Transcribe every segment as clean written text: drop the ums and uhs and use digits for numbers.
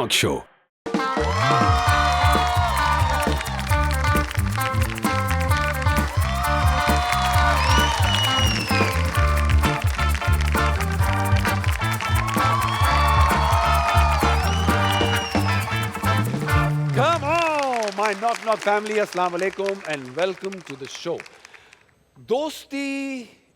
Talk show. Come on, my knock knock family, अस्सलाम वालेकुम and welcome to the show. दोस्ती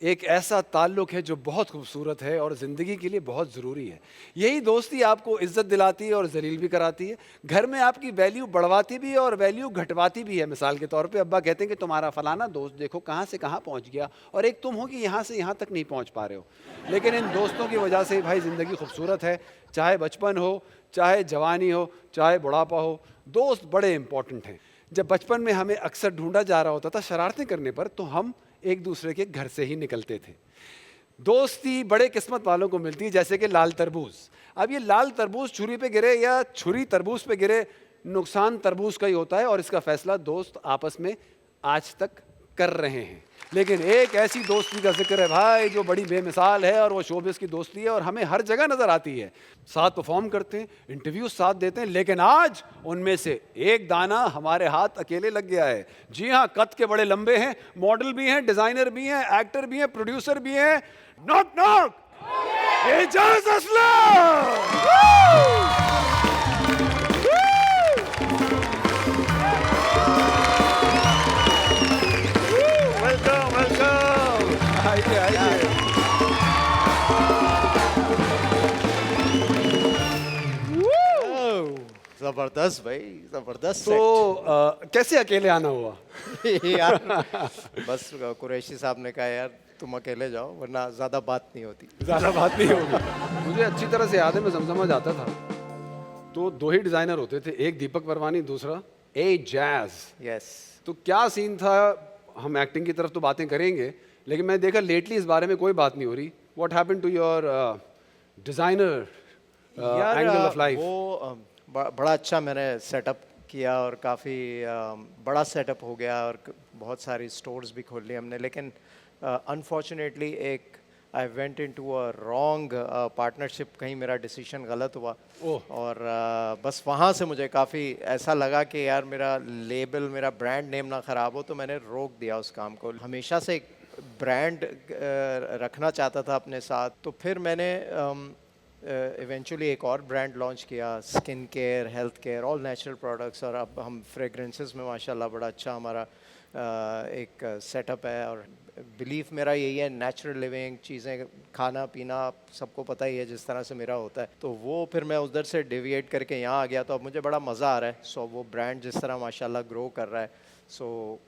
एक ऐसा ताल्लुक है जो बहुत खूबसूरत है और ज़िंदगी के लिए बहुत ज़रूरी है। यही दोस्ती आपको इज़्ज़त दिलाती है और ज़लील भी कराती है। घर में आपकी वैल्यू बढ़वाती भी है और वैल्यू घटवाती भी है। मिसाल के तौर पे अब्बा कहते हैं कि तुम्हारा फ़लाना दोस्त देखो कहाँ से कहाँ पहुँच गया और एक तुम हो कि यहाँ से यहाँ तक नहीं पहुँच पा रहे हो। लेकिन इन दोस्तों की वजह से भाई ज़िंदगी खूबसूरत है। चाहे बचपन हो, चाहे जवानी हो, चाहे बुढ़ापा हो, दोस्त बड़े इंपॉर्टेंट हैं। जब बचपन में हमें अक्सर ढूंढा जा रहा होता था शरारतें करने पर, तो हम एक दूसरे के घर से ही निकलते थे। दोस्ती बड़े किस्मत वालों को मिलती है, जैसे कि लाल तरबूज। अब ये लाल तरबूज छुरी पे गिरे या छुरी तरबूज पे गिरे, नुकसान तरबूज का ही होता है और इसका फैसला दोस्त आपस में आज तक कर रहे हैं। लेकिन एक ऐसी दोस्ती का जिक्र है भाई जो बड़ी बेमिसाल है और वो शोबिस की दोस्ती है और हमें हर जगह नजर आती है। साथ परफॉर्म करते हैं, इंटरव्यू साथ देते हैं, लेकिन आज उनमें से एक दाना हमारे हाथ अकेले लग गया है। जी हाँ, कद के बड़े लंबे हैं, मॉडल भी हैं, डिजाइनर भी हैं, एक्टर भी हैं, प्रोड्यूसर भी हैं। Knock knock, Ejaz Aslam. Welcome welcome, आइए आइए। जबरदस्त भाई, जबरदस्त तो कैसे अकेले आना हुआ? सेट। यार बस कुरैशी साहब ने कहा यार तुम अकेले जाओ वरना ज्यादा बात नहीं होती। ज़्यादा बात नहीं होगी। मुझे अच्छी तरह से याद है, मैं जमजमा जाता था तो दो ही डिज़ाइनर होते थे, एक दीपक परवानी, दूसरा एजाज। यस, तो क्या सीन था? हम एक्टिंग की तरफ तो बातें करेंगे, लेकिन मैं देखा लेटली इस बारे में कोई बात नहीं हो रही। What happened to your designer angle of life? वो बड़ा अच्छा मैंने सेटअप किया और काफ़ी बड़ा सेटअप हो गया और बहुत सारी स्टोर्स भी खोल ली हमने, लेकिन अनफॉर्चुनेटली एक I went into a wrong partnership, कहीं मेरा डिसीजन गलत हुआ। और बस वहाँ से मुझे काफ़ी ऐसा लगा कि यार मेरा लेबल, मेरा ब्रांड नेम ना ख़राब हो, तो मैंने रोक दिया उस काम को। हमेशा से एक ब्रांड रखना चाहता था अपने साथ, तो फिर मैंने इवेंचुअली एक और ब्रांड लॉन्च किया, skin care, health care, all natural products. और अब हम फ्रेगरेंसेस में माशाल्लाह बड़ा अच्छा हमारा एक सेटअप है। और बिलीफ मेरा यही है, नेचुरल लिविंग, चीज़ें खाना पीना सबको पता ही है जिस तरह से मेरा होता है। तो वो फिर मैं उधर से डिविएट करके यहाँ आ गया, तो अब मुझे बड़ा मज़ा आ रहा है। सो वो ब्रांड जिस तरह माशाल्लाह ग्रो कर रहा है, सो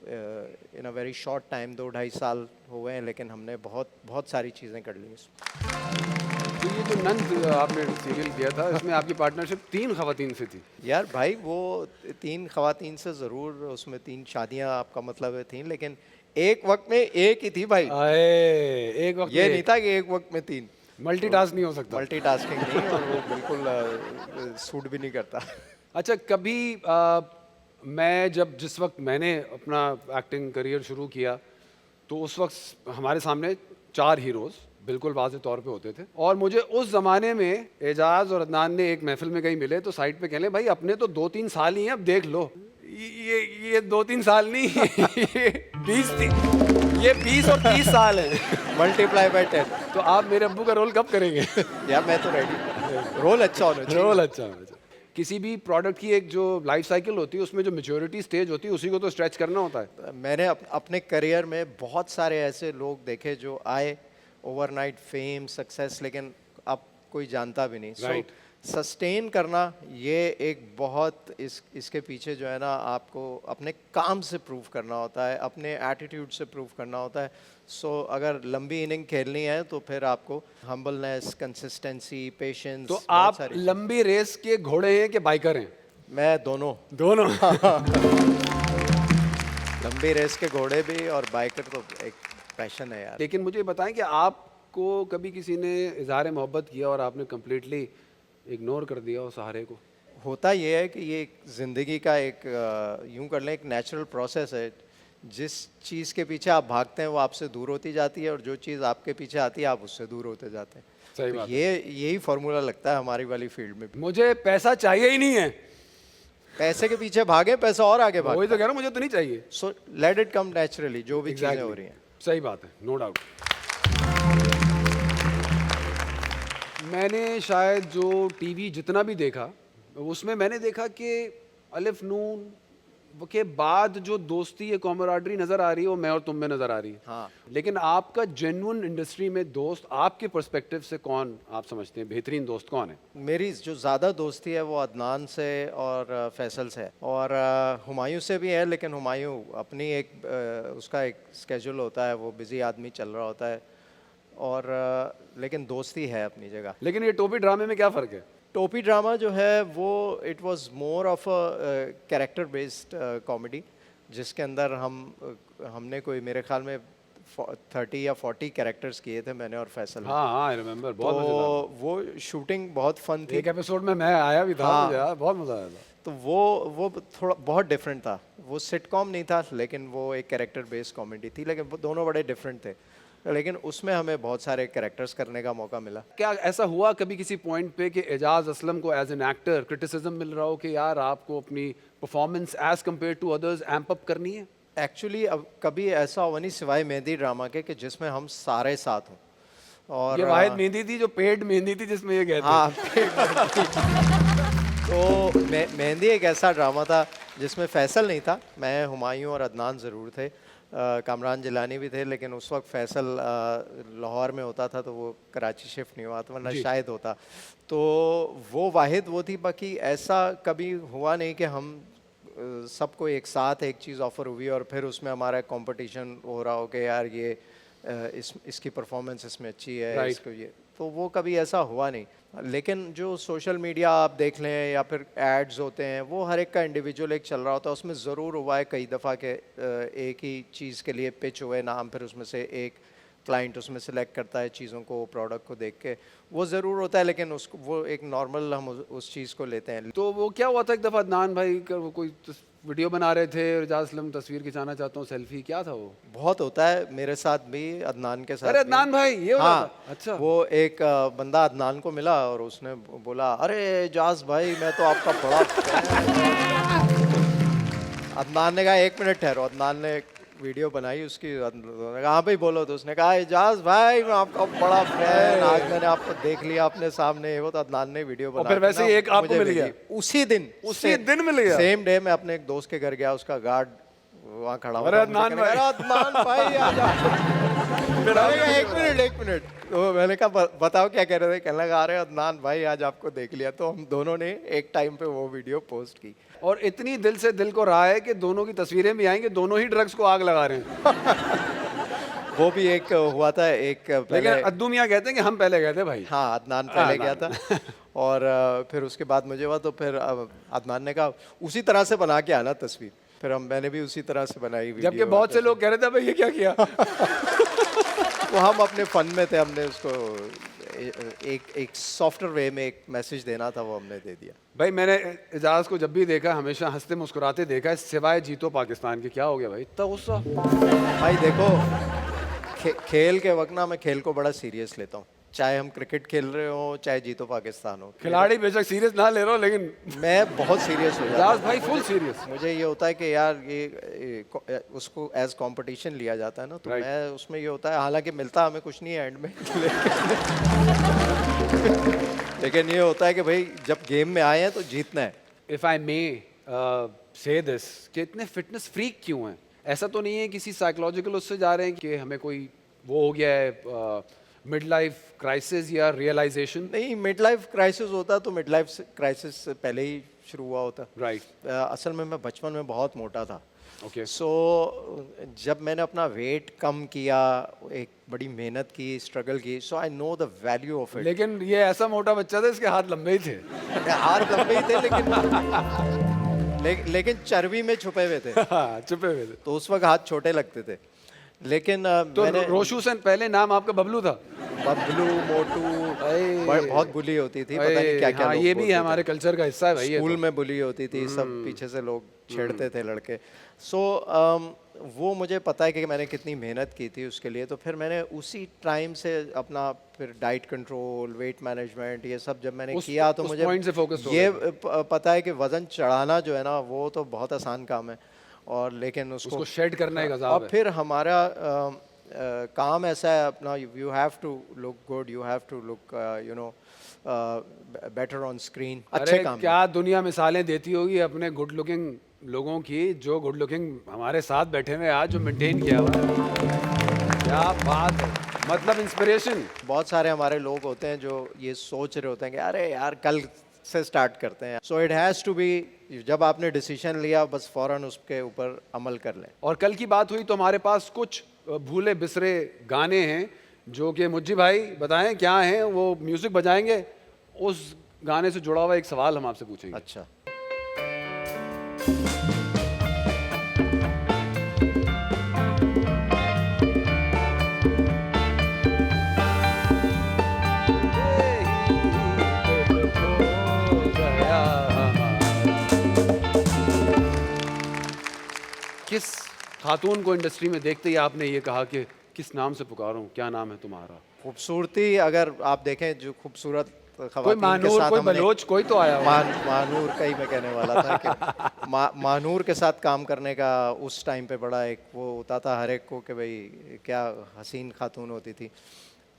इन अ वेरी शॉर्ट टाइम 2-2.5 साल हो गए हैं, लेकिन हमने बहुत बहुत सारी चीज़ें कर ली इसमें। तो ये जो नंद आपने सीरियल किया था, इसमें आपकी पार्टनरशिप 3 खवातीन से थी। यार भाई वो 3 खवातीन से ज़रूर, उसमें 3 शादियां आपका मतलब है थी, लेकिन एक वक्त में एक ही थी भाई। आए, एक वक्त ये नहीं था कि एक वक्त में 3। मल्टीटास्क नहीं हो सकता। मल्टीटास्किंग नहीं, और वो बिल्कुल सूट भी नहीं करता। अच्छा, कभी मैं जिस वक्त मैंने अपना एक्टिंग करियर शुरू किया, तो उस वक्त हमारे सामने 4 हीरोज़ बिल्कुल वाज़ेह तौर पे होते थे। और मुझे उस ज़माने में एजाज और अदनान ने एक महफिल में कहीं मिले तो साइड पे कहले, भाई अपने तो 2-3 साल ही हैं, अब देख लो। ये 2-3 साल नहीं, ये 20 और 30 साल हैं। Multiply by 10। तो आप मेरे अब्बू का रोल कब करेंगे? यार मैं तो रेडी, रोल अच्छा होना चाहिए। रोल अच्छा होना चाहिए। किसी भी प्रोडक्ट की एक जो लाइफ साइकिल होती है, उसमें जो मैच्योरिटी स्टेज होती है, उसी को तो स्ट्रेच करना होता है। मैंने अपने करियर में बहुत सारे ऐसे लोग देखे जो आए ओवरनाइट फेम, सक्सेस, लेकिन अब कोई जानता भी नहीं। Right. सस्टेन करना ये एक बहुत इसके पीछे जो है ना, आपको अपने काम से प्रूव करना होता है, अपने एटीट्यूड से प्रूव करना होता है। सो अगर लंबी इनिंग खेलनी है तो फिर आपको हम्बलनेस, कंसिस्टेंसी, पेशेंस। तो आप लंबी रेस के घोड़े हैं कि बाइकर हैं? मैं दोनों। दोनों। लंबी रेस के घोड़े भी और बाइकर तो एक पैशन है यार। लेकिन मुझे बताएं कि आपको कभी किसी ने इज़हार मोहब्बत किया और आपने कम्प्लीटली इग्नोर कर दिया उस सहारे को? होता ये है कि ये एक ज़िंदगी का एक यूं कर लें एक नेचुरल प्रोसेस है। जिस चीज़ के पीछे आप भागते हैं वो आपसे दूर होती जाती है, और जो चीज़ आपके पीछे आती है आप उससे दूर होते जाते हैं। सही तो बात है। यही फॉर्मूला लगता है हमारी वाली फील्ड में भी। मुझे पैसा चाहिए ही नहीं है, पैसे के पीछे भागे, पैसा और आगे वही भागे। तो कह रहा हूँ, मुझे तो नहीं चाहिए। So let it come naturally, जो भी चीजें हो रही हैं। सही बात है, नो डाउट। मैंने शायद जो टीवी जितना भी देखा उसमें मैंने देखा कि अलिफ नून के बाद जो दोस्ती है, कॉमराडरी नजर आ रही है वो मैं और तुम में नजर आ रही है। हाँ। लेकिन आपका जेन्युइन इंडस्ट्री में दोस्त आपके पर्सपेक्टिव से कौन आप समझते हैं बेहतरीन दोस्त कौन है? मेरी जो ज़्यादा दोस्ती है वो अदनान से और फैसल से है, और हुमायूं से भी है, लेकिन हुमायूं अपनी एक उसका एक स्केड्यूल होता है, वो बिजी आदमी चल रहा होता है, और लेकिन दोस्ती है अपनी जगह। लेकिन ये टोपी ड्रामे में क्या फर्क है? टोपी ड्रामा जो है वो it was more of a character based comedy, जिसके अंदर हमने कोई मेरे ख्याल में 30 या 40 कैरेक्टर्स किए थे मैंने और फैसल ने। हाँ हाँ, आई रिमेम्बर, बहुत तो मजेदार। वो शूटिंग बहुत फन थी। एक एपिसोड में मैं आया भी था, हाँ। मुझे यार बहुत मजा आया था। तो वो थोड़ा बहुत डिफरेंट था, वो सिटकॉम नहीं था, लेकिन वो एक कैरेक्टर बेस्ड कॉमेडी थी, लेकिन वो दोनों बड़े डिफरेंट थे, लेकिन उसमें हमें बहुत सारे कैरेक्टर्स करने का मौका मिला। क्या ऐसा हुआ कभी किसी पॉइंट पे कि एजाज असलम को एज एन एक्टर क्रिटिसिज्म मिल रहा हो कि यार आपको अपनी performance as compared to others amp up करनी है? एक्चुअली अब कभी ऐसा हुआ नहीं सिवाय मेहंदी ड्रामा के कि जिसमें हम सारे साथ हों, और ये वाहिद मेहंदी थी जो पेड मेहंदी थी जिसमें ये गए थे। हाँ तो मेहंदी एक ऐसा ड्रामा था जिसमें फैसल नहीं था, मैं, हुमायूं और अदनान ज़रूर थे, कामरान जिलानी भी थे, लेकिन उस वक्त फैसल लाहौर में होता था तो वो कराची शिफ्ट नहीं हुआ था, वरना शायद होता। तो वो वाहिद वो थी, बाकी ऐसा कभी हुआ नहीं कि हम सबको एक साथ एक चीज़ ऑफर हुई और फिर उसमें हमारा कंपटीशन हो रहा हो कि यार ये इसकी परफॉर्मेंस इसमें अच्छी है, Right. इसको ये, तो वो कभी ऐसा हुआ नहीं। लेकिन जो सोशल मीडिया आप देख लें या फिर एड्स होते हैं, वो हर एक का इंडिविजुअल एक चल रहा होता है, उसमें ज़रूर हुआ है कई दफ़ा के एक ही चीज़ के लिए पिच हुए नाम, फिर उसमें से एक क्लाइंट उसमें सेलेक्ट करता है चीज़ों को, प्रोडक्ट को देख के, वो ज़रूर होता है, लेकिन उसको वो एक नॉर्मल हम उस चीज़ को लेते हैं। तो वो क्या हुआ था एक दफा अदनान भाई का वो कोई वीडियो बना रहे थे और एजाज असलम तस्वीर खिंचाना चाहता हूँ, सेल्फी, क्या था वो? बहुत होता है मेरे साथ भी, अदनान के साथ अरे भी। अदनान भाई ये हो रहा हाँ, था? अच्छा। वो एक बंदा अदनान को मिला और उसने बोला, अरे एजाज भाई मैं तो आपका बड़ा fan हूं। अदनान ने कहा 1 मिनट ठहरो, अदनान ने वीडियो बनाई उसकी, उन्होंने कहा हाँ भाई बोलो, तो उसने कहा एजाज भाई मैं आपका बड़ा फैन, आज मैंने आपको देख लिया अपने सामने, वो तो अदनान ने वीडियो बना फिर वैसे ही एक आपको मुझे मिल गया? भेजी। उसी दिन मिल गया? सेम डे मैं अपने एक दोस्त के घर गया, उसका गार्ड वहाँ खड़ा हुआ अरे था, अदनान मुझे कहने लगा, "अरे अदनान भाई आ जाओ।" मैंने कहा, एक मिनट। तो मैंने कहा बताओ क्या कह रहे थे, कहने लगा अरे अदनान भाई आज आपको देख लिया। तो हम दोनों ने एक टाइम पे वो वीडियो पोस्ट की। और इतनी दिल से दिल को रहा है कि दोनों की तस्वीरें भी आएंगी, दोनों ही ड्रग्स को आग लगा रहे हैं। वो भी एक हुआ था, एक लेकिन पहले, अद्दू मियां कहते हैं कि हम पहले गए थे भाई। हाँ अदनान पहले गया अदनान। था और फिर उसके बाद मुझे हुआ, तो फिर अदनान ने कहा उसी तरह से बना के आना तस्वीर, फिर मैंने भी उसी तरह से बनाई वीडियो। जबकि बहुत से लोग कह रहे थे भाई ये क्या किया? तो हम अपने फन में थे, हमने उसको एक सॉफ्टवेयर वे में एक मैसेज देना था, वो हमने दे दिया। भाई मैंने एजाज को जब भी देखा हमेशा हंसते मुस्कुराते देखा है, सिवाय जीतो पाकिस्तान के। क्या हो गया भाई इतना गुस्सा? भाई देखो, खेल के वक्त ना मैं खेल को बड़ा सीरियस लेता हूँ, चाहे हम क्रिकेट खेल रहे हो चाहे जीतो पाकिस्तान हो। खिलाड़ी बेशक सीरियस ना ले रहा हो, लेकिन मैं बहुत सीरियस हो जाता एजाज हूँ। भाई फुल सीरियस। मुझे ये होता है कि यार ये उसको एज कंपटीशन लिया जाता है ना, तो Right. मैं उसमें ये होता है, हालांकि मिलता हमें कुछ नहीं है एंड में लेकिन ये होता है कि भाई जब गेम में आए हैं तो जीतना है। इफ आई मे से दिस, कि इतने फिटनेस फ्रीक क्यों हैं? ऐसा तो नहीं है किसी साइकोलॉजिकल उससे जा रहे हैं कि हमें कोई वो हो गया है मिड लाइफ क्राइसिस या रियलाइजेशन? नहीं, मिड लाइफ क्राइसिस होता तो मिड लाइफ क्राइसिस से पहले ही शुरू हुआ होता। राइट। असल में मैं बचपन में बहुत मोटा था। ओके। सो जब मैंने अपना वेट कम किया, एक बड़ी मेहनत की, स्ट्रगल की, so I know the value of it. लेकिन ये ऐसा मोटा बच्चा था इसके हाथ लंबे ही थे। हाथ लंबे ही थे लेकिन चर्बी में छुपे हुए थे, हाँ, छुपे हुए थे। तो उस वक्त हाथ छोटे लगते थे। लेकिन तो मैंने रोशू से पहले नाम आपका बबलू था। बबलू, मोटू, अये। बहुत बुली होती थी, पता नहीं क्या क्या हाँ, लोग ये भी बोलते है थे। हमारे कल्चर का हिस्सा है भाई ये स्कूल तो। में बुली होती थी, सब पीछे से लोग छेड़ते थे लड़के। सो वो मुझे पता है कि मैंने कितनी मेहनत की थी उसके लिए, तो फिर मैंने उसी टाइम से अपना फिर डाइट कंट्रोल, वेट मैनेजमेंट, ये सब जब मैंने किया तो उस मुझे point से focused हो ये गए। पता है कि वज़न चढ़ाना जो है ना वो तो बहुत आसान काम है, और लेकिन उसको शेड करना एक अजाब और है। फिर हमारा काम ऐसा है अपना, you have to look good, you have to look you know better on screen, अच्छे अरे काम में। क्या दुनिया मिसालें देती होगी अपने गुड लुकिंग लोगों की, जो गुड लुकिंग हमारे साथ बैठे हुए हैं आज, जो मेंटेन किया हुआ है। क्या बात है, मतलब इंस्पिरेशन। बहुत सारे हमारे लोग होते हैं जो ये सोच रहे होते हैं कि अरे यार कल से स्टार्ट करते हैं। So it has to be, जब आपने डिसीजन लिया बस फौरन उसके ऊपर अमल कर लें। और कल की बात हुई तो हमारे पास कुछ भूले बिसरे गाने हैं जो कि मुज्जी भाई बताएं क्या हैं, वो म्यूजिक बजाएंगे, उस गाने से जुड़ा हुआ एक सवाल हम आपसे पूछेंगे। अच्छा, किस खातून को इंडस्ट्री में देखते ही आपने ये कहा कि किस नाम से पुकारूं, क्या नाम है तुम्हारा? खूबसूरती अगर आप देखें, जो खूबसूरत कोई खवातीन के मानूर, साथ कोई हमने बलोच, कोई तो आया होगा। मानूर का ही मैं कहने वाला था कि मानूर के साथ काम करने का उस टाइम पे बड़ा एक वो होता था हर एक को कि भाई क्या हसीन खातून होती थी,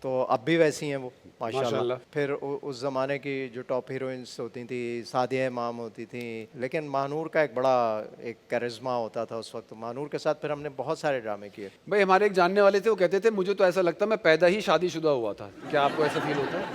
तो अब भी वैसी हैं वो माशाल्लाह। माशाल्लाह। फिर उस ज़माने की जो टॉप हीरोइंस होती थी, सादिया इमाम होती थी, लेकिन मानूर का एक बड़ा एक करिश्मा होता था उस वक्त। मानूर के साथ फिर हमने बहुत सारे ड्रामे किए। भाई हमारे एक जानने वाले थे, वो कहते थे मुझे तो ऐसा लगता मैं पैदा ही शादीशुदा हुआ था। क्या आपको ऐसा फील होता है?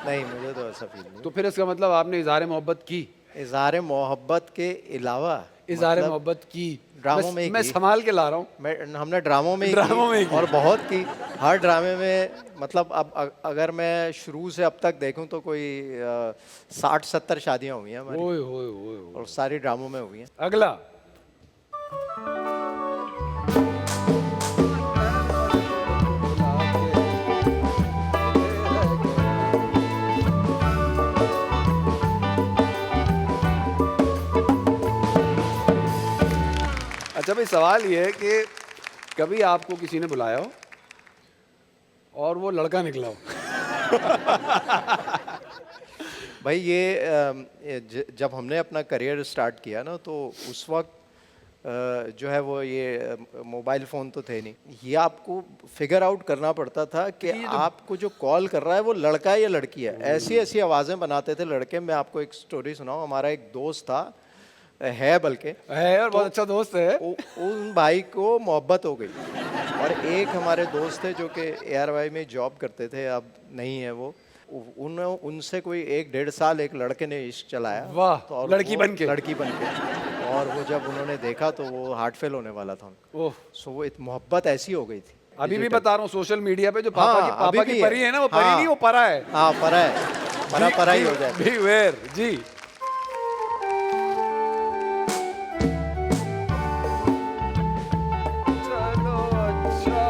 नहीं, मुझे तो ऐसा फील नहीं। तो फिर इसका मतलब आपने इजहार मोहब्बत की? इज़हार मोहब्बत के अलावा इजहार मतलब मोहब्बत की ड्रामों में ही मैं की। संभाल के ला रहा हूँ। हमने ड्रामों में ड्रामों में ही की। और बहुत की। हर ड्रामे में मतलब अब अगर मैं शुरू से अब तक देखूं तो कोई 60-70 शादियां हुई हैं हमारी, ओए ओए ओए ओए। और सारी ड्रामों में हुई हैं। अगला अच्छा भाई, सवाल ये है कि कभी आपको किसी ने बुलाया हो और वो लड़का निकला हो? भाई जब हमने अपना करियर स्टार्ट किया ना, तो उस वक्त जो है वो ये मोबाइल फ़ोन तो थे नहीं, ये आपको फिगर आउट करना पड़ता था कि आपको जो कॉल कर रहा है वो लड़का है या लड़की है। ऐसी ऐसी आवाज़ें बनाते थे लड़के। मैं आपको एक स्टोरी सुनाऊं। हमारा एक दोस्त था, है बल्कि, है और बहुत अच्छा दोस्त है। उन भाई को मोहब्बत हो गई। और एक हमारे दोस्त थे जो कि ARY में जॉब करते थे, अब नहीं है वो। उनसे कोई 1-1.5 साल एक लड़के ने इश्क चलाया। वाह, तो और लड़की वो बनके। लड़की बनके। और वो जब उन्होंने देखा तो वो हार्ट फेल होने वाला था उनका। ओह, सो वो मोहब्बत ऐसी हो गई थी। अभी भी डिजिटल। बता रहा हूँ सोशल मीडिया पे जो हाँ, पापा अभी की भी परी है ना, वो परी हाँ। नहीं, वो परा है। हाँ, परा है, परा ही हो जाए। Beware, जी। चलो अच्छा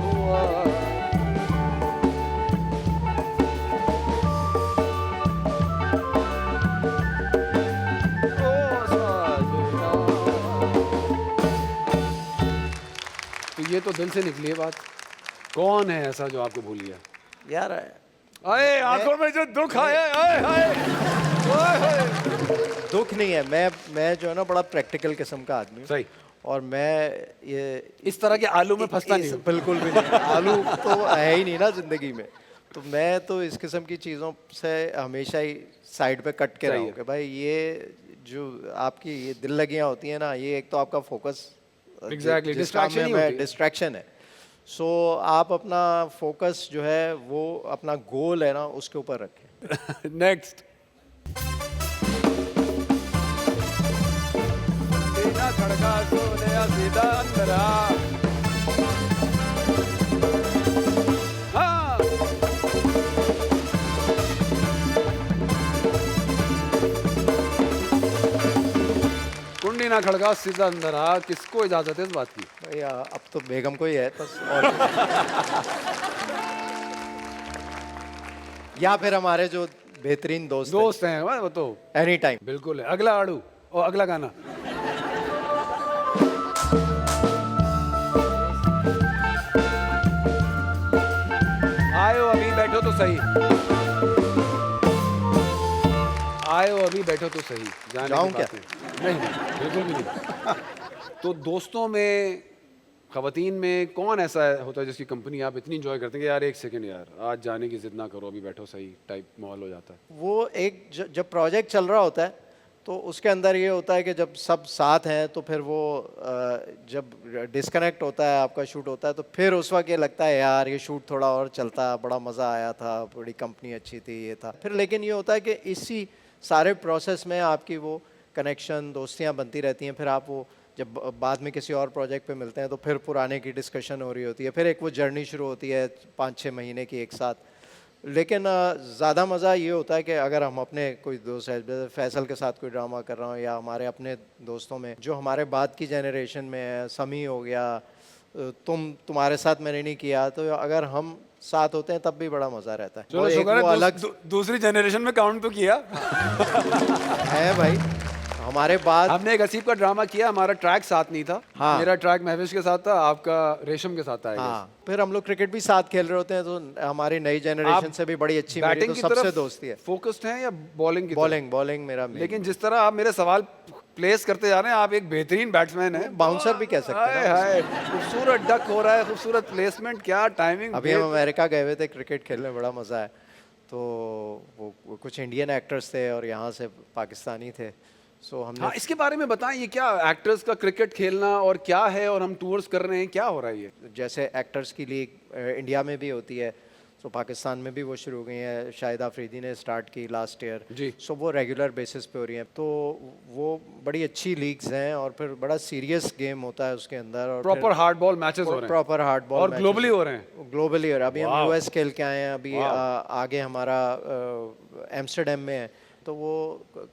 हुआ। ओ साजना। तो ये तो दिल से निकली है बात। कौन है ऐसा जो आपको भूल गया? यार आए आंखों में जो दुख आए, आए हाय, ओए होए। दुख नहीं है, मैं जो है ना बड़ा प्रैक्टिकल किस्म का आदमी हूँ। सही। और मैं ये इस तरह के आलू में फंसता नहीं हूँ। बिल्कुल भी नहीं। आलू तो है ही नहीं ना जिंदगी में। तो मैं तो इस किस्म की चीज़ों से हमेशा ही साइड पे कट के सही रहा हूँ है। कि भाई ये जो आपकी ये दिल लगियाँ होती हैं ना, ये एक तो आपका फोकस Exactly, distraction ही होती है। डिस्ट्रैक्शन है। सो आप अपना फोकस जो है वो अपना गोल है ना उसके ऊपर रखें। नेक्स्ट। बिना खड़का सोने सीधा अंदरा। हाँ। कुंडी ना खड़का सीधा अंदर आ, किसको इजाजत है इस बात की? या अब तो बेगम को ही है बस और या फिर हमारे जो बेहतरीन दोस्त दोस्त हैं वो तो एनी टाइम। बिल्कुल है। अगला आड़ू और अगला गाना। आयो अभी बैठो तो सही, आयो अभी बैठो तो सही। जाने की जाऊं क्या? बात है। नहीं बिल्कुल भी नहीं। तो दोस्तों में, खवातीन में कौन ऐसा होता है जिसकी कंपनी आप इतनी इंजॉय करते हैं कि यार एक सेकंड यार आज जाने की जिद ना करो, अभी बैठो सही टाइप माहौल हो जाता है? वो एक जब प्रोजेक्ट चल रहा होता है तो उसके अंदर ये होता है कि जब सब साथ हैं तो फिर वो जब डिस्कनेक्ट होता है, आपका शूट होता है, तो फिर उस वक्त ये लगता है यार ये शूट थोड़ा और चलता, बड़ा मज़ा आया था, बड़ी कंपनी अच्छी थी, ये था। फिर लेकिन ये होता है कि इसी सारे प्रोसेस में आपकी वो कनेक्शन, दोस्तियाँ बनती रहती हैं। फिर आप वो जब बाद में किसी और प्रोजेक्ट पे मिलते हैं तो फिर पुराने की डिस्कशन हो रही होती है, फिर एक वो जर्नी शुरू होती है 5-6 महीने की एक साथ। लेकिन ज़्यादा मज़ा ये होता है कि अगर हम अपने कोई दोस्त है, जैसे फैसल के साथ कोई ड्रामा कर रहा हूँ या हमारे अपने दोस्तों में जो हमारे बाद की जनरेशन में है, समी हो गया, तुम्हारे साथ मैंने नहीं किया, तो अगर हम साथ होते हैं तब भी बड़ा मज़ा रहता है। चलो वो एक शुक्र है वो अलग दूसरी जनरेशन में काउंट तो किया। है भाई। हमारे बाद हमने एक असीब का ड्रामा किया, हमारा ट्रैक साथ नहीं था। हाँ। मेरा ट्रैक महविश के साथ था, आपका रेशम के साथ था। हाँ, फिर हम लोग क्रिकेट भी साथ खेल रहे होते हैं तो हमारी नई जनरेशन से भी बड़ी अच्छी मेरी तो सबसे दोस्ती है। फोकस्ड हैं या बॉलिंग की बॉलिंग मेरा main। लेकिन जिस तरह आप मेरे सवाल प्लेस करते जा रहे हैं, आप एक बेहतरीन बैट्समैन हैं। बाउंसर भी कह सकते हैं ना। हाय खूबसूरत डक हो रहा है, खूबसूरत प्लेसमेंट, क्या टाइमिंग। अभी हम अमेरिका गए हुए थे क्रिकेट खेलने, बड़ा मज़ा है। तो वो कुछ इंडियन एक्टर्स थे और यहाँ से पाकिस्तानी थे, सो हमने हाँ, इसके बारे में बताएं, ये क्या एक्टर्स का क्रिकेट खेलना और क्या है, और हम टूर्स कर रहे हैं, क्या हो रहा है ये? जैसे एक्टर्स की लीग इंडिया में भी होती है, सो पाकिस्तान में भी वो शुरू हो गई है। शाहिद आफरीदी ने स्टार्ट की लास्ट ईयर जी। सो वो रेगुलर बेसिस पे हो रही हैं, तो वो बड़ी अच्छी लीग्स हैं और फिर बड़ा सीरियस गेम होता है उसके अंदर और प्रॉपर हार्ड बॉल मैचेस हो रहे हैं, प्रॉपर हार्ड बॉल और ग्लोबली हो रहे हैं। ग्लोबली। और अभी हम Wow. यूएस खेल के आए हैं, अभी Wow. आगे हमारा एम्स्टरडेम में है, तो वो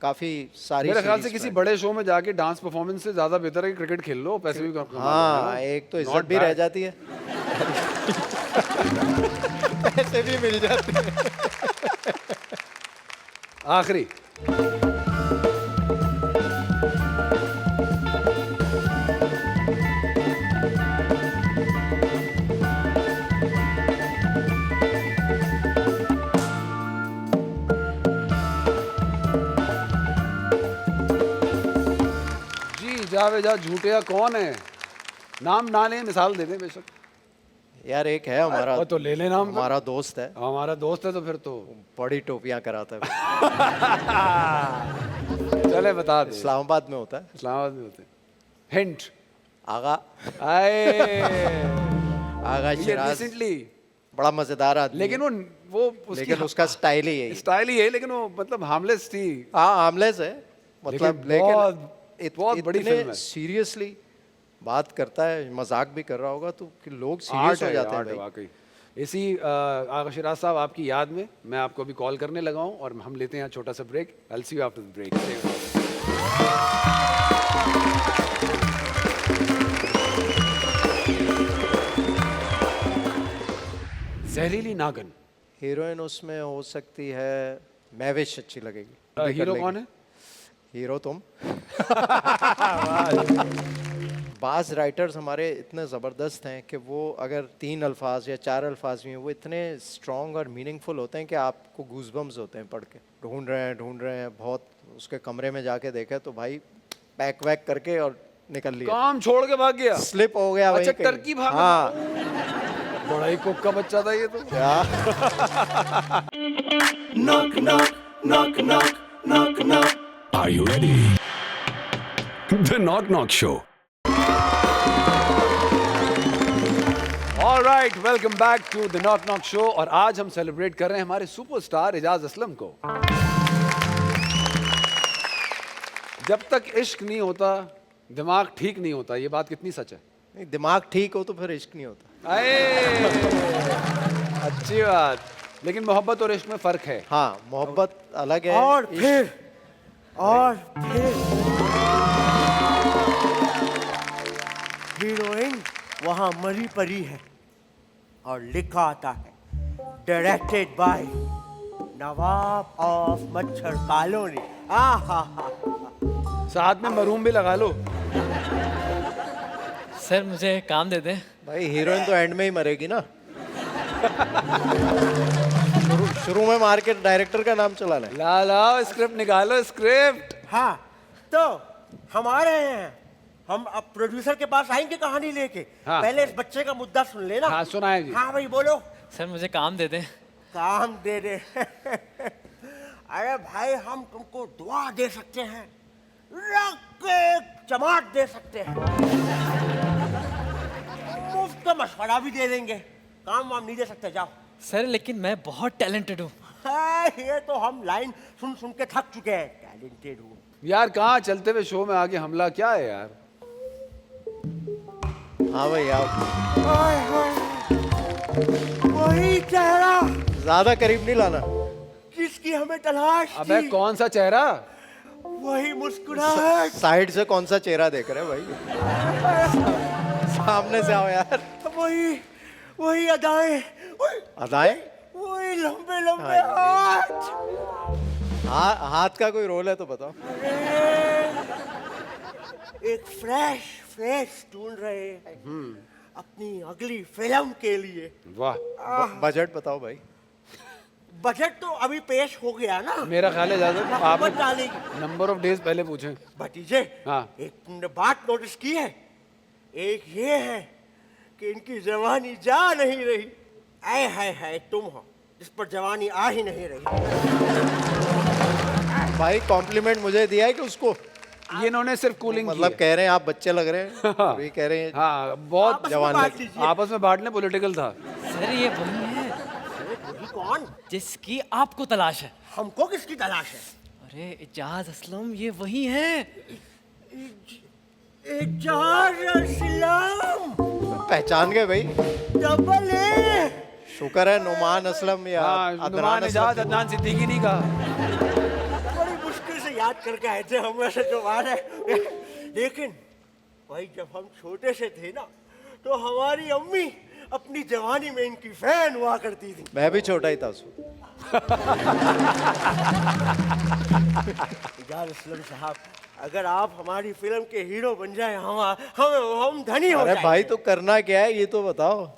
काफ़ी सारी मेरे ख्याल से series किसी में- बड़े शो में जाके डांस परफॉर्मेंस से ज्यादा बेहतर है कि क्रिकेट खेल लो, पैसे भी कम। हाँ, एक तो इज्जत भी रह जाती है, पैसे भी मिल जाते हैं। आखिरी जी, जावे जा झूठिया कौन है? नाम ना लें, मिसाल दे दें बेशक। यार एक है हमारा, और तो ले ले नाम। हमारा दोस्त है, हमारा दोस्त है तो फिर तो बड़ी टोपियां कराता है। चले बता दे। इस्लामाबाद में होता है। इस्लामाबाद में होते हैं। हिंट। आगा आए आगा ये शिराज, रिसेंटली, बड़ा मजेदार आदमी लेकिन है, वो उसकी लेकिन उसका स्टाइल ही है। स्टाइल ही है, लेकिन वो मतलब हार्मलेस थी। हाँ, आर्मलेस है मतलब, लेकिन बहुत बड़ी फिल्म है। सीरियसली बात करता है, मजाक भी कर रहा होगा तो कि लोग आर्ट सीरियस हो है, जाते हैं आर्ट है भाई। वाकई। इसी आगा शिराज साहब आपकी याद में मैं आपको अभी कॉल करने लगा हूँ और हम लेते हैं छोटा सा break. I will see you after the break. जहरीली नागन। हीरोइन उसमें हो सकती है महविश, अच्छी लगेगी। भी कर हीरो लेगी। कौन है? हीरो तुम। बाज़ राइटर्स हमारे इतने ज़बरदस्त हैं कि वो अगर 3 अल्फाज या 4 अल्फाज भी हैं, वो इतने स्ट्रॉन्ग और मीनिंगफुल होते हैं कि आपको गूज़बम्स होते हैं पढ़ के। ढूंढ रहे हैं बहुत, उसके कमरे में जाके देखे तो भाई पैक वैक करके और निकल लिया, काम छोड़ के भाग गया। स्लिप हो गया वहीं अच्छा, कहीं। टर्की भागा। हाँ, बड़ा ही कुक का बच्चा था ये तो। क्या Knock, knock, knock, knock, knock, knock. Are you ready? The Knock Knock Show. All right, welcome back to the Knock Knock Show। और आज हम सेलिब्रेट कर रहे हैं हमारे सुपरस्टार एजाज असलम को। जब तक इश्क नहीं होता, दिमाग ठीक नहीं होता। ये बात कितनी सच है? नहीं, दिमाग ठीक हो तो फिर इश्क नहीं होता। अये, अच्छी बात। लेकिन मोहब्बत और इश्क में फर्क है। हाँ, मोहब्बत अलग है। और इश्क- फिर हीरोइन मरी परी है और लिखा आता है डायरेक्टेड बाय नवाब ऑफ मच्छर कॉलोनी। हा साथ में मरूम भी लगा लो। सर मुझे काम दे दें। भाई हीरोइन तो एंड में ही मरेगी ना। शुरू में मार के डायरेक्टर का नाम चलाना है। लाओ स्क्रिप्ट निकालो, स्क्रिप्ट। हाँ, तो हम आ रहे हैं। हम अब प्रोड्यूसर के पास आएंगे कहानी लेके। हाँ। पहले इस बच्चे का मुद्दा सुन लेना। हाँ, सुनाए जी। हाँ भाई बोलो। सर मुझे काम दे दें। काम दे दे। अरे भाई हम तुमको दुआ दे सकते हैं, रख के चमाट दे सकते हैं, मुफ्त का मशवरा भी दे देंगे। काम वाम नहीं दे सकते, जाओ। सर लेकिन मैं बहुत टैलेंटेड हूँ। हाँ, ये तो हम लाइन सुन सुन के थक चुके हैं। टैलेंटेड हूँ यार कहाँ चलते हुए शो में आगे हमला क्या है यार। हाँ भाई आप हाय हाय, वही चेहरा ज्यादा करीब नहीं लाना। जिसकी हमें तलाश अबे थी, कौन सा चेहरा। वही मुस्कुराहट, साइड से कौन सा चेहरा देख रहे हो भाई। सामने से आओ यार। वही अदाएं, अदाएं। वही लंबे लंबे हाँ, हाथ। हाथ का कोई रोल है तो बताओ। एक फ्रेश फेस ढूंढ रहे हैं अपनी अगली फिल्म के लिए। वाह, बजट बताओ भाई। बजट तो अभी पेश हो गया ना। मेरा ख्याल है ज्यादा हुकूमत आपने डालेगी। नंबर ऑफ डेज पहले पूछे। भतीजे, हाँ। एक तुमने बात नोटिस की है? एक ये है कि इनकी जवानी जा नहीं रही। आए हाय हाय, तुम हो जिस पर जवानी आ ही नहीं रही। भाई कॉम्प्लीमेंट मुझे दिया है कि उसको? ये इन्होंने सिर्फ कूलिंग मतलब कह रहे हैं आप बच्चे लग रहे हैं और ये कह रहे हैं हाँ बहुत आपस में जवान बांट लग- लीजिए। आपस में बांटने पॉलिटिकल था। सर ये वही है अरे वही कौन? जिसकी आपको तलाश है। हमको किसकी तलाश है? अरे इजाज असलम ये वही है। इजाज असलम, पहचान गए भाई। Double A. शुक्र है नुमान असलम या हाँ, अदनान नुमान इजाज, असलम। अदनान सिद्दीकी नहीं कहा। बड़ी मुश्किल से याद करके आए थे हम ऐसे जो आ रहे। लेकिन भाई जब हम छोटे से थे ना, तो हमारी अम्मी अपनी जवानी में इनकी फैन हुआ करती थी। मैं भी छोटा ही था उसमें। इजाज असलम साहब, अगर आप हमारी फिल्म के हीरो बन जाए, हम धनी हो अरे जाएं। भाई तो करना क्या है ये तो बताओ।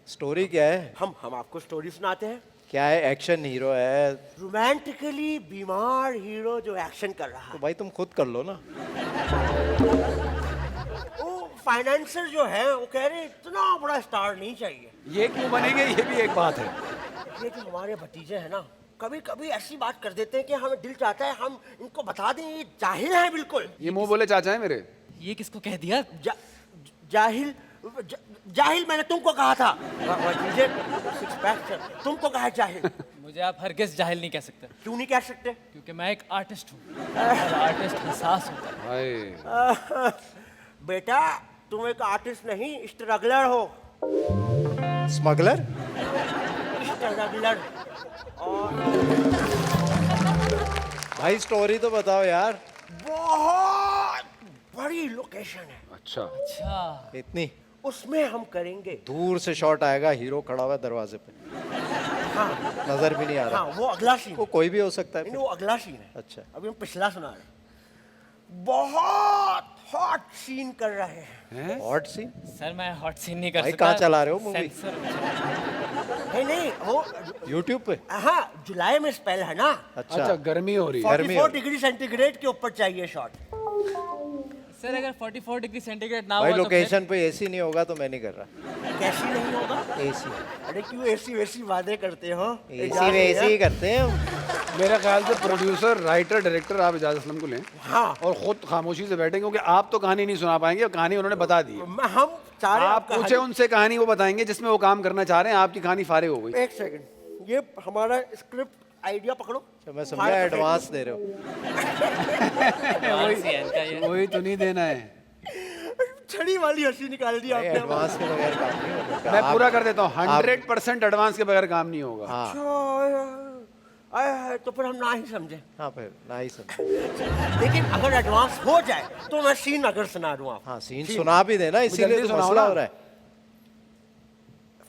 स्टोरी क्या है? हम आपको स्टोरी सुनाते हैं। क्या है? एक्शन हीरो है रोमांटिकली बीमार हीरो जो एक्शन कर रहा तो है। भाई तुम खुद कर लो ना। वो फाइनेंसर जो है वो कह रहे इतना बड़ा स्टार नहीं चाहिए। ये क्यों बनेंगे ये भी एक बात है। ये जो हमारे भतीजे हैं ना, कभी कभी ऐसी बात कर देते हैं कि हमें दिल चाहता है हम इनको बता दें ये जाहिल है बिल्कुल। ये मुंह बोले चाचा है मेरे। ये किसको कह दिया? जाहिल जाहिल मैंने तुमको कहा था। भतीजे, सिक्स पैक से, तुमको कहा है जाहिल। मुझे आप हरगिज जाहिल नहीं कह सकते क्यों नहीं कह सकते? क्योंकि मैं एक आर्टिस्ट हूँ और आर्टिस्ट एहसास होता है। हाय, बेटा तुम एक आर्टिस्ट नहीं स्ट्रगलर हो। स्मगलर? स्ट्रगलर। भाई स्टोरी तो बताओ यार। बहुत बड़ी लोकेशन है, अच्छा अच्छा इतनी उसमें हम करेंगे। दूर से शॉट आएगा, हीरो खड़ा हुआ है दरवाजे पे, हाँ नजर भी नहीं आ रहा। हाँ, वो अगला सीन। वो कोई भी हो सकता है नहीं, फिर। वो अगला सीन है। अच्छा। अभी हम पिछला सुना रहे हैं। बहुत हॉट सीन कर रहे हैं। Hot scene? सर मैं हॉट सीन नहीं कर भाई, सकता। कहाँ चला रहे हो मूवी? सेंसर। नहीं नहीं, वो यूट्यूब पे? हाँ जुलाई में स्पेल है ना। अच्छा, गर्मी हो रही है। गर्मी 44 हो- डिग्री सेंटीग्रेड के ऊपर चाहिए शॉट। सर अगर 44 डिग्री सेंटीग्रेड ना भाई हुआ तो फिर- लोकेशन पे एसी नहीं होगा तो मैं नहीं कर रहा। कैसी नहीं होगा? एसी अरे क्यों ऐसी वैसी वादे करते हो? एसी इजाज़ में एसी भैया। ही करते हैं हम। मेरा ख्याल से प्रोड्यूसर, राइटर, डायरेक्टर आप इजाज असलम को लें हाँ। और खुद खामोशी से बैठें, क्योंकि आप तो कहानी नहीं सुना पाएंगे और कहानी उन्होंने बता दी है। हम सारे आप पूछे उनसे कहानी, वो बताएंगे जिसमें वो काम करना चाह रहे हैं। आपकी कहानी फारे हो गई। एक सेकंड, ये हमारा स्क्रिप्ट आइडिया पकड़ो। तो मैं समझा एडवांस दे रहे हो। Advance ही है इनका ये। वही तो नहीं देना है। छड़ी वाली हंसी निकाल दी भाई आपने। एडवांस के बगैर काम नहीं होगा। मैं आप- पूरा कर देता हूँ। 100% एडवांस के बगैर काम नहीं होगा। हाँ आए तो फिर हम ना ही समझे। हाँ फिर ना ही समझ। लेकिन अगर एडवांस हो जाए तो मैं सीन अगर सुना दूं आप। हाँ सीन सुना भी देना, इसीलिए जल्दी तो सुनाओ मसला ना। हो रहा है।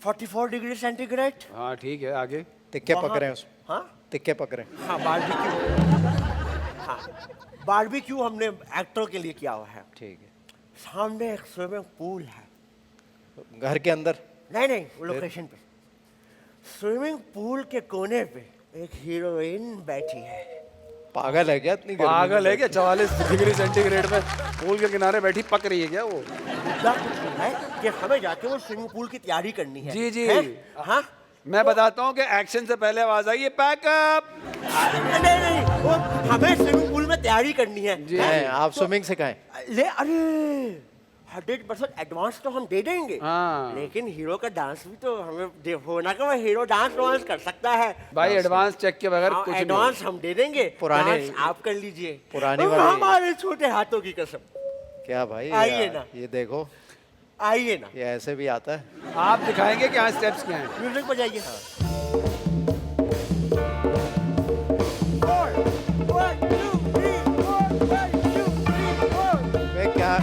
44 डिग्री सेंटीग्रेड। हाँ ठीक है, आगे। तिक्के वहाँ- पकड़े हैं उसमें, हाँ तिक्के पकड़े। हाँ बारबेक्यू। हाँ बारबेक्यू हमने एक्टर के लिए किया हुआ है। ठीक है। सामने एक स्विमिंग पूल है। घर के अंदर? नहीं नहीं, वो लोकेशन पे। स्विमिंग पूल के कोने पे एक हीरोइन बैठी है। पागल है क्या इतनी गर्मी में? पागल है क्या? 44 डिग्री सेंटीग्रेड में पूल के किनारे बैठी पक रही है क्या वो? क्या कुछ है कि हमें जाके वो स्विमिंग पूल की तैयारी करनी है। जी, जी। हैं? हाँ मैं बताता हूँ कि एक्शन से पहले आवाज आई है पैकअप। नहीं नहीं, वो हमें स्विमिंग पूल में तैयारी करनी है। जी। हैं, आप स्विमिंग सिखाएं। ले अरे 100% एडवांस तो हम दे देंगे। हाँ। लेकिन हीरो का डांस भी तो हमें होना कि वो हीरो डांस वांस कर सकता है। भाई एडवांस चेक के बगैर कुछ नहीं एडवांस हम दे देंगे। पुराने- डांस आप कर लीजिए। पुरानी वाली- हमारे छोटे हाथों की कसम। क्या भाई? आइए ना। ये देखो, आइए ना, ये ऐसे भी आता है। आप दिखाएंगे कि यहाँ स्टेप्स क्या हैं? म्यूजिक बजाइए। मैं क्या?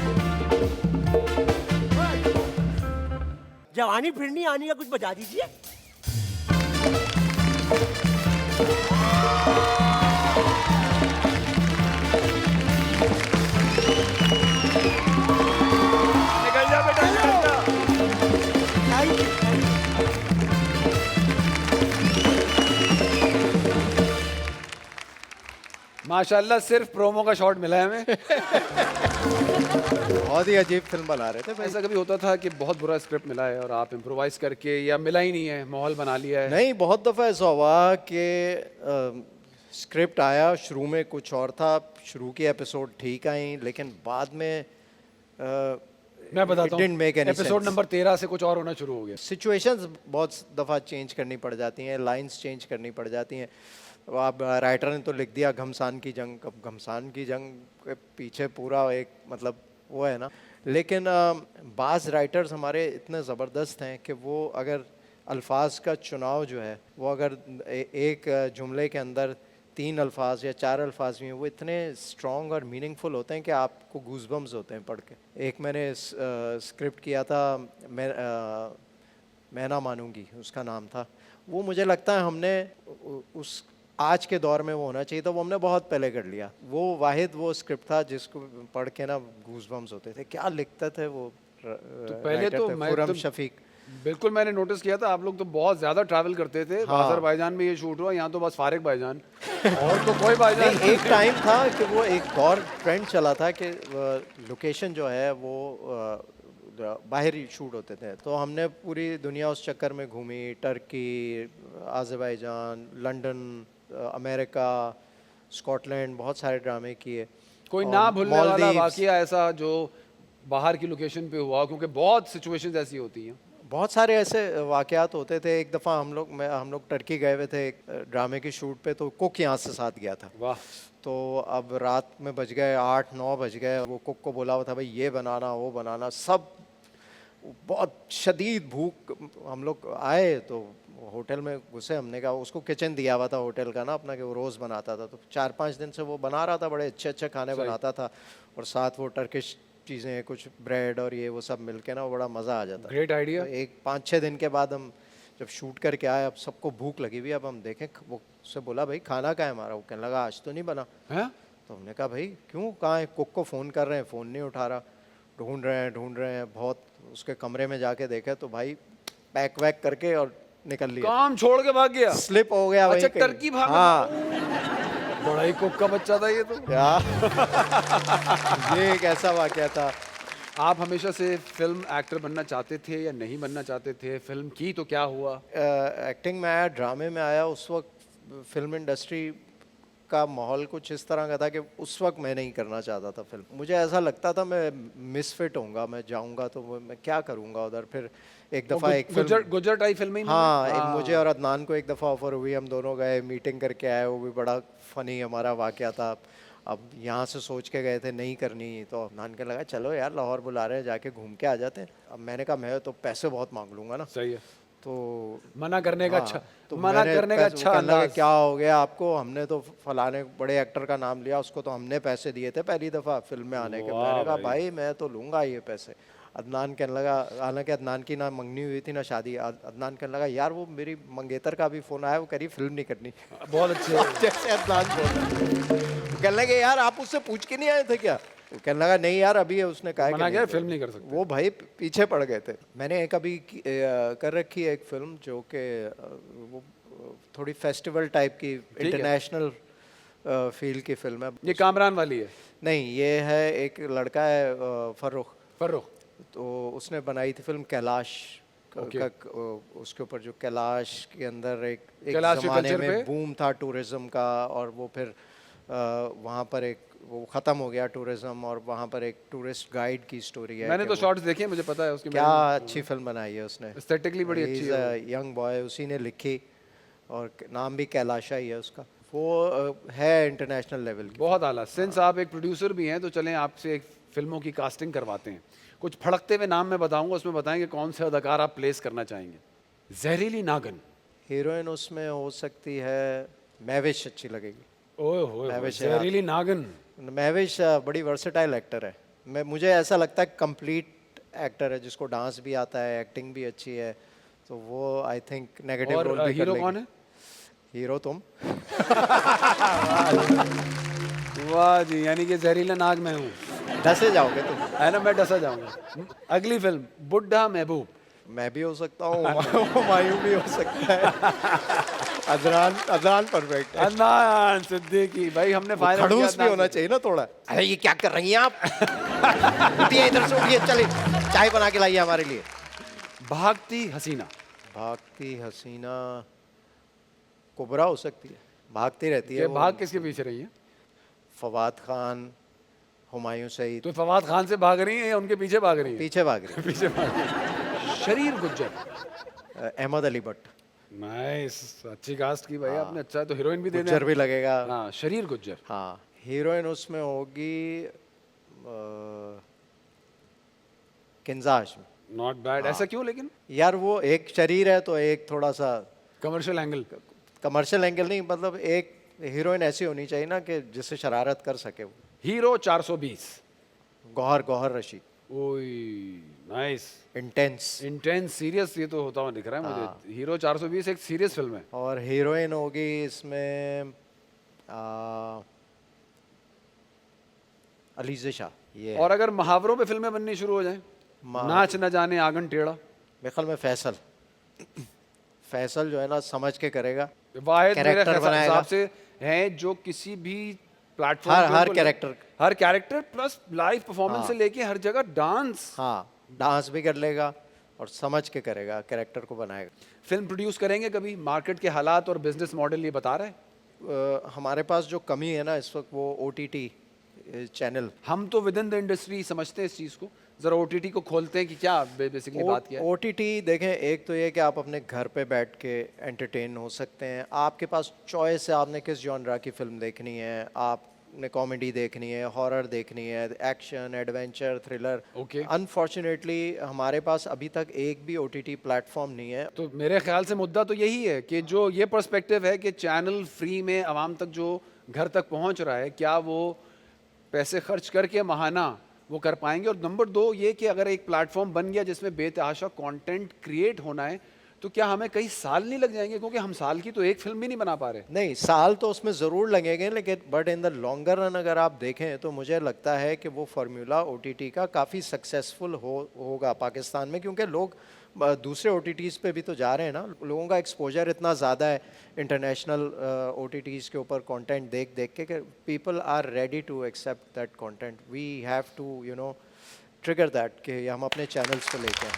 जवानी फिरनी आनी का कुछ बजा दीजिए। निकल जा बेटा, निकल जा। आइए, माशाल्लाह सिर्फ प्रोमो का शॉट मिला है हमें। बहुत ही अजीब फिल्म बना रहे थे भाई। ऐसा कभी होता था कि बहुत बुरा स्क्रिप्ट मिला है और आप इम्प्रोवाइज करके, या मिला ही नहीं है, माहौल बना लिया है? नहीं, बहुत दफ़ा ऐसा हुआ कि स्क्रिप्ट आया, शुरू में कुछ और था, शुरू की एपिसोड ठीक आई, लेकिन बाद में मैं बताता हूँ, एपिसोड नंबर 13 से कुछ और होना शुरू हो गया। सिचुएशंस बहुत दफ़ा चेंज करनी पड़ जाती हैं, लाइंस चेंज करनी पड़ जाती हैं। अब आप राइटर ने तो लिख दिया घमसान की जंग, अब घमसान की जंग के पीछे पूरा एक मतलब वो है ना। लेकिन बाज़ राइटर्स हमारे इतने ज़बरदस्त हैं कि वो अगर अल्फाज का चुनाव जो है वो अगर एक जुमले के अंदर 3 अल्फाज या 4 अल्फाज भी हैं, वो इतने स्ट्रॉन्ग और मीनिंगफुल होते हैं कि आपको गूज़बम्स होते हैं पढ़ के। एक मैंने स्क्रिप्ट किया था, मैं ना मानूंगी उसका नाम था। वो मुझे लगता है हमने उस आज के दौर में वो होना चाहिए था, वो हमने बहुत पहले कर लिया। वो वाहिद वो स्क्रिप्ट था जिसको पढ़ के ना गूज़बम्स होते थे। क्या लिखते थे वो पहले तो मैं खुरम तो शफीक। बिल्कुल मैंने नोटिस किया था, आप लोग तो बहुत ज्यादा ट्रैवल करते थे। हाँ। अजरबैजान में ये शूट हुआ, यहाँ तो बस फारिग भाईजान और तो कोई भाईजान नहीं, एक टाइम था कि वो एक दौर ट्रेंड चला था कि लोकेशन जो है वो बाहर ही शूट होते थे। तो हमने पूरी दुनिया उस चक्कर में घूमी, Turkey, Azerbaijan, London, America, Scotland, बहुत सारे ड्रामे किए। कोई और ना भूलने वाला मालदीव्स, वाकया ऐसा जो बाहर की लोकेशन पे हुआ? क्योंकि बहुत सिचुएशंस ऐसी होती हैं। बहुत सारे ऐसे वाक़यात होते थे। एक दफ़ा हम लोग टर्की गए हुए थे एक ड्रामे की शूट पे, तो कुक यहाँ से साथ गया था। वाह। तो अब रात में बज गए 8-9 बज गए। वो कुक को बोला हुआ था भाई ये बनाना वो बनाना, सब बहुत शदीद भूख। हम लोग आए तो होटल में घुसे, हमने कहा, उसको किचन दिया हुआ था होटल का ना अपना, कि वो रोज़ बनाता था। तो 4-5 दिन से वो बना रहा था, बड़े अच्छे अच्छे खाने बनाता था, और साथ वो टर्किश चीज़ें, कुछ ब्रेड और ये वो सब मिलके ना, वो बड़ा मज़ा आ जाता। Great idea. तो एक 5-6 दिन के बाद हम जब शूट करके आए, अब सबको भूख लगी हुई, अब हम देखें, वो उससे बोला भाई खाना कहाँ है हमारा? वो कहने लगा आज तो नहीं बना। हैं? तो हमने कहा भाई क्यों, कहाँ है? कुक को फ़ोन कर रहे हैं, फ़ोन नहीं उठा रहा। ढूंढ रहे हैं बहुत। उसके कमरे में जाके देखे तो भाई पैक वैक करके और निकल लिया, काम छोड़ के भाग गया। स्लिप हो गया। अच्छा, वहीं कहीं। टर्की भागा। हाँ, बड़ा ही कुक का बच्चा था ये तो। क्या ये एक ऐसा वाकया था। आप हमेशा से फिल्म एक्टर बनना चाहते थे या नहीं बनना चाहते थे? फिल्म की तो क्या हुआ? एक्टिंग में आया, ड्रामे में आया। उस वक्त फिल्म इंडस्ट्री का माहौल कुछ इस तरह का था कि उस वक्त मैं नहीं करना चाहता था फिल्म। मुझे ऐसा लगता था मैं मिसफिट होऊंगा, मैं जाऊंगा तो मैं क्या करूंगा उधर। फिर एक दफ़ा एक फिल्म गुजर टाइप फिल्म ही हाँ, एक मुझे और अदनान को एक दफ़ा ऑफर हुई, हम दोनों गए, मीटिंग करके आए। वो भी बड़ा फ़नी हमारा वाक़या था। अब यहाँ से सोच के गए थे नहीं करनी, तो अदनान के लगा चलो यार लाहौर बुला रहे हैं, जाके घूम के आ जाते हैं। अब मैंने कहा मैं तो पैसे बहुत मांग लूँगा ना। सही है। तो मना करने का हाँ, अच्छा, तो मना मैंने करने का पैसे- अच्छा वो कहने लगा, अंदाज। क्या हो गया आपको, हमने तो फलाने बड़े एक्टर का नाम लिया, उसको तो हमने पैसे दिए थे पहली दफ़ा फिल्म में आने के। वाह मैंने कहा भाई। भाई मैं तो लूँगा ये पैसे। अदनान कहने लगा, हालांकि अदनान की ना मंगनी हुई थी ना शादी, अदनान कहने लगा यार वो मेरी मंगेतर का भी फ़ोन आया, वो कह रही फिल्म नहीं करनी। बहुत अच्छे। जैसे अदनान बोल रहा है। कहने लगे यार आप उससे पूछ के नहीं आए थे क्या? वो कहने लगा नहीं यार अभी उसने कहा है कि मना किया, नहीं फिल्म नहीं कर सकते। वो भाई पीछे पड़ गए थे। मैंने एक अभी कर रखी है एक फिल्म जो कि वो थोड़ी फेस्टिवल टाइप की है। इंटरनेशनल फील्ड की फिल्म है। ये कामरान वाली है, नहीं ये है एक लड़का है फर्रुख, फर्रुख। तो उसने बनाई थी फिल्म कैलाश Okay. उसके ऊपर जो कैलाश के अंदर एक कैलाश के ज़माने culture में पे? बूम था टूरिज्म का, और वो फिर वहाँ पर एक वो ख़त्म हो गया टूरिज्म, और वहाँ पर एक टूरिस्ट गाइड की स्टोरी है। मैंने कि तो वो शॉर्ट्स देखे हैं, मुझे पता है उसके क्या अच्छी फिल्म बनाई है उसने। एस्थेटिकली बड़ी अच्छी है। यंग बॉय, उसी ने लिखी और नाम भी कैलाशा ही है उसका। वो है इंटरनेशनल लेवल की। बहुत आला। सिंस आप एक प्रोड्यूसर भी हैं तो चलें आपसे एक फिल्मों की कास्टिंग करवाते हैं। कुछ फड़कते हुए नाम मैं बताऊंगा, उसमें बताएंगे कौन से अदाकार आप प्लेस करना चाहेंगे। जहरीली नागन। हीरोइन उसमें हो सकती है महविश, अच्छी लगेगी। ओए होए, महविश है। जहरीली नागन। महविश बड़ी वर्सेटाइल एक्टर है। मैं मुझे ऐसा लगता है कंप्लीट एक्टर है, जिसको डांस भी आता है, एक्टिंग भी अच्छी है, तो वो आई थिंक नेगेटिव और रोल भी कर हीरो लेगी। कौन है? हीरो तुम। वाह जी, यानी कि जहरीला नाग मैं हूँ, डसे जाओगे तुम। है ना, मैं डसा जाऊंगा। अगली फिल्म बुड्ढा महबूब। मैं भी हो सकता हूँ, हुमायूं भी हो सकता है। अदनान, अदनान परफेक्ट है। अदनान सिद्दीकी भाई, हमने वो फाइनल खड़ूस भी होना चाहिए ना थोड़ा। अरे ये क्या कर रही हैं आप? उठिए इधर से, उठिए, चलिए चाय बना के लाइए हमारे लिए। भागती हसीना। भागती हसीना कुबरा हो सकती है, भागती रहती है ये वो। भाग किसके पीछे रही है? फवाद खान, हुमायूं सईद, तो फवाद खान से भाग रही है या उनके पीछे भाग रही है? पीछे भाग रही पीछे भाग रही है। शरीर गुज्जर। है। अहमद अली भट्ट, नाइस, अच्छी कास्ट की भाई आपने। अच्छा तो हीरोइन भी दे दें। गुज्जर भी लगेगा। हाँ, शरीर गुज्जर। हाँ, हीरोइन उसमें होगी किंजा हाशमी। Not bad. ऐसा क्यों लेकिन? यार वो एक शरीर है तो एक थोड़ा सा कमर्शियल एंगल। कमर्शियल एंगल नहीं, मतलब एक हीरोइन ऐसी होनी चाहिए ना कि जिससे शरारत कर सके वो। हीरो 420। गौहर, गौहर रशीद, ओए नाइस। इंटेंस। इंटेंस सीरियस ये तो होता हुआ दिख रहा है मुझे। हीरो 420 एक सीरियस फिल्म है। और हीरोइन होगी इसमें अलीज़ा शाह। ये और अगर मुहावरों पे फिल्में बननी शुरू हो जाएं, नाच न जाने आंगन टेढ़ा। मेरे ख्याल में फैसल, फैसल जो है ना समझ के करेगा। वाहिद मेरे कैरेक्टर बनाएगा। हिसाब से हैं जो किसी भी प्लेटफॉर्म हर कैरेक्टर। हर कैरेक्टर प्लस लाइव परफॉर्मेंस से लेके हर जगह डांस। हाँ, डांस भी कर लेगा और समझ के करेगा, कैरेक्टर को बनाएगा। फिल्म प्रोड्यूस करेंगे कभी? मार्केट के हालात और बिजनेस मॉडल ये बता रहा है। हमारे पास जो कमी है ना इस वक्त वो OTT चैनल। हम तो विद इन द इंडस्ट्री समझते हैं इस चीज़ को। जरा OTT को खोलते हैं कि क्या बेसिकली बात क्या है। OTT देखें, एक तो ये कि आप अपने घर पे बैठ के एंटरटेन हो सकते हैं, आपके पास चॉइस है आपने किस जॉनरा की फिल्म देखनी है। आपने कॉमेडी देखनी है, हॉरर देखनी है, action, adventure, thriller. Okay. Unfortunately हमारे पास अभी तक एक भी OTT प्लेटफॉर्म नहीं है। तो मेरे ख्याल से मुद्दा तो यही है कि जो ये पर्सपेक्टिव है कि चैनल फ्री में आवाम तक जो घर तक पहुंच रहा है, क्या वो पैसे खर्च करके महाना वो कर पाएंगे? और नंबर 2 ये कि अगर एक प्लेटफॉर्म बन गया जिसमें बेतहाशा कंटेंट क्रिएट होना है, तो क्या हमें कई साल नहीं लग जाएंगे? क्योंकि हम साल की तो एक फिल्म भी नहीं बना पा रहे। नहीं, साल तो उसमें ज़रूर लगेंगे, लेकिन but in the longer run अगर आप देखें तो मुझे लगता है कि वो फार्मूला OTT का काफ़ी सक्सेसफुल होगा पाकिस्तान में, क्योंकि लोग दूसरे OTTs पे भी तो जा रहे हैं ना। लोगों का एक्सपोजर इतना ज़्यादा है इंटरनेशनल OTTs के ऊपर कंटेंट देख देख के, people are ready to accept that content. We have to trigger that कि हम अपने चैनल्स पे लेके आएं।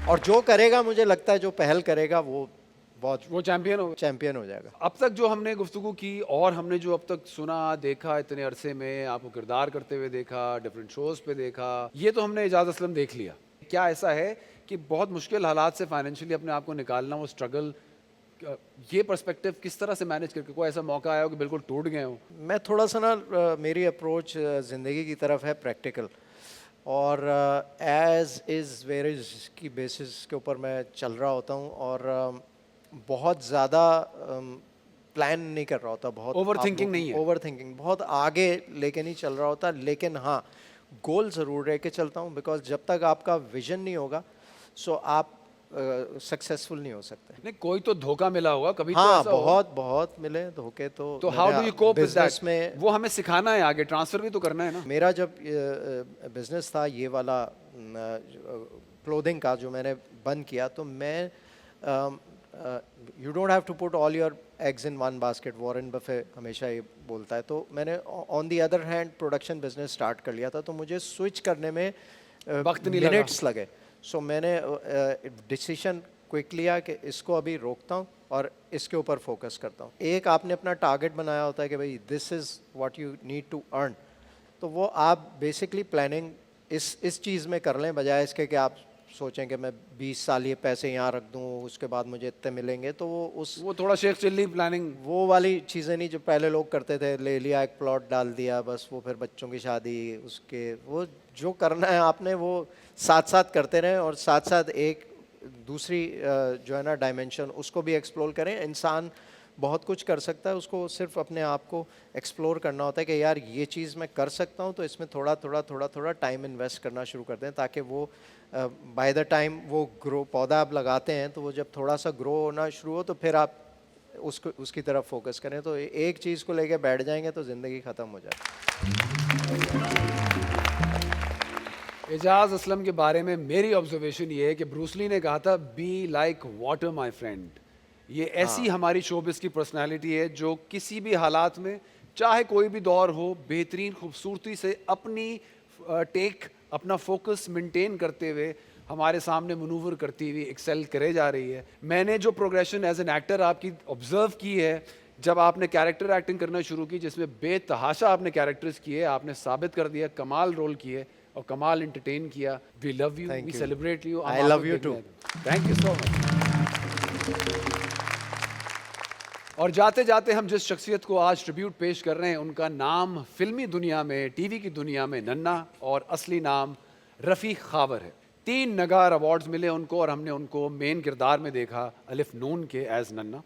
और जो करेगा, मुझे लगता है जो पहल करेगा वो बहुत वो चैंपियन हो। चैंपियन हो जाएगा। अब तक जो हमने गुफ्तगू की और हमने जो अब तक सुना देखा इतने अरसे में, आपको किरदार करते हुए देखा, डिफरेंट शोज पे देखा, ये तो हमने एजाज असलम देख लिया। क्या ऐसा है कि बहुत मुश्किल हालात से फाइनेंशियली अपने आप को निकालना, वो स्ट्रगल, ये पर्सपेक्टिव किस तरह से मैनेज करके कोई ऐसा मौका आया हो कि बिल्कुल टूट गए हो? मैं थोड़ा सा ना मेरी अप्रोच ज़िंदगी की तरफ है प्रैक्टिकल। और एज इज़ वेर इज़ की बेसिस के ऊपर मैं चल रहा होता हूँ और बहुत ज़्यादा प्लान नहीं कर रहा होता, बहुत Overthinking नहीं है। ओवर थिंकिंग बहुत आगे लेके नहीं चल रहा होता, लेकिन हाँ गोल ज़रूर रह के चलता हूँ, बिकॉज जब तक आपका विजन नहीं होगा सो आप सक्सेसफुल नहीं हो सकते। नहीं, कोई तो धोखा मिला होगा कभी तो हाँ ऐसा होगा। बहुत बहुत मिले धोखे तो how do you cope with business that? में। वो हमें सिखाना है, आगे ट्रांसफर भी तो करना है ना। मेरा जब बिजनेस था ये वाला क्लोथिंग का जो मैंने बंद किया, तो मैं you don't have to put all your eggs in one basket, Warren Buffett हमेशा ये बोलता है। तो मैंने on the other hand production business start कर लिया था, तो मुझे स्विच करने में वक्त नहीं लगा। मिनट्स लगे। सो मैंने डिसीजन क्विक लिया कि इसको अभी रोकता हूँ और इसके ऊपर फोकस करता हूँ। एक आपने अपना टारगेट बनाया होता है कि भाई this is what you need to earn, तो वो आप बेसिकली प्लानिंग इस चीज़ में कर लें, बजाय इसके कि आप सोचें कि मैं 20 साल ये पैसे यहाँ रख दूँ उसके बाद मुझे इतने मिलेंगे। तो वो थोड़ा शेख चिल्ली प्लानिंग, वो वाली चीज़ें नहीं जो पहले लोग करते थे, ले लिया एक प्लॉट डाल दिया बस, वो फिर बच्चों की शादी, उसके वो जो करना है आपने वो साथ साथ करते रहें, और साथ साथ एक दूसरी जो है ना डायमेंशन उसको भी एक्सप्लोर करें। इंसान बहुत कुछ कर सकता है, उसको सिर्फ अपने आप को एक्सप्लोर करना होता है कि यार ये चीज़ मैं कर सकता हूँ, तो इसमें थोड़ा थोड़ा टाइम इन्वेस्ट करना शुरू कर दें, ताकि वो बाय द टाइम वो ग्रो, पौधा आप लगाते हैं तो वो जब थोड़ा सा ग्रो होना शुरू हो तो फिर आप उसकी तरफ फोकस करें। तो एक चीज़ को लेके बैठ जाएंगे तो ज़िंदगी ख़त्म हो जाए। एजाज असलम के बारे में मेरी ऑब्जर्वेशन ये है कि ब्रूसली ने कहा था be like water my friend. ये ऐसी हमारी शोबिस की पर्सनालिटी है जो किसी भी हालात में, चाहे कोई भी दौर हो, बेहतरीन खूबसूरती से अपनी टेक, अपना फोकस मेंटेन करते हुए हमारे सामने मनूवर करती हुई एक्सेल करे जा रही है। मैंने जो प्रोग्रेशन एज एन एक्टर आपकी ऑब्जर्व की है, जब आपने कैरेक्टर एक्टिंग करना शुरू की जिसमें बेतहाशा आपने कैरेक्टर्स किए, आपने साबित कर दिया, कमाल रोल किए और कमाल एंटरटेन किया। We love you, we celebrate you. I love you too. Thank you so much. और जाते जाते हम जिस शख्सियत को आज ट्रिब्यूट पेश कर रहे हैं, उनका नाम फिल्मी दुनिया में, टीवी की दुनिया में नन्ना, और असली नाम रफ़ीक खावर है। 3 नगार अवार्ड्स मिले उनको और हमने उनको मेन किरदार में देखा अलिफ नून के एज नन्ना।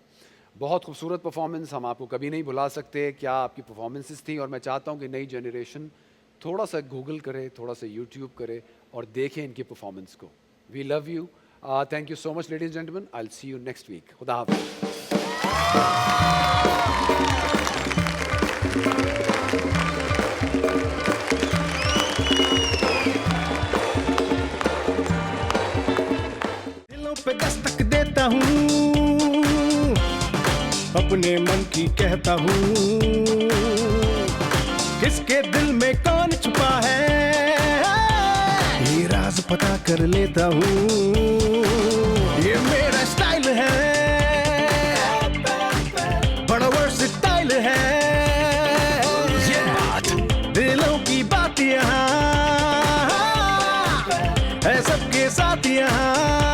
बहुत खूबसूरत परफॉर्मेंस, हम आपको कभी नहीं भुला सकते क्या आपकी परफॉर्मेंसेस थी। और मैं चाहता हूँ कि नई जनरेशन थोड़ा सा गूगल करे, थोड़ा सा यूट्यूब करे और देखें इनकी परफॉर्मेंस को। We love you, thank you so much ladies gentleman, I will see you next week. खुदा हाफ़िज़। दिलों पे दस्तक देता हूँ, अपने मन की कहता हूँ, किसके दिल में कौन छुपा है ये राज पता कर लेता हूँ। ये मेरा स्टाइल है, बड़ा वर्सेटाइल है, ये बात दिलों की बात यहाँ है सबके साथ यहाँ।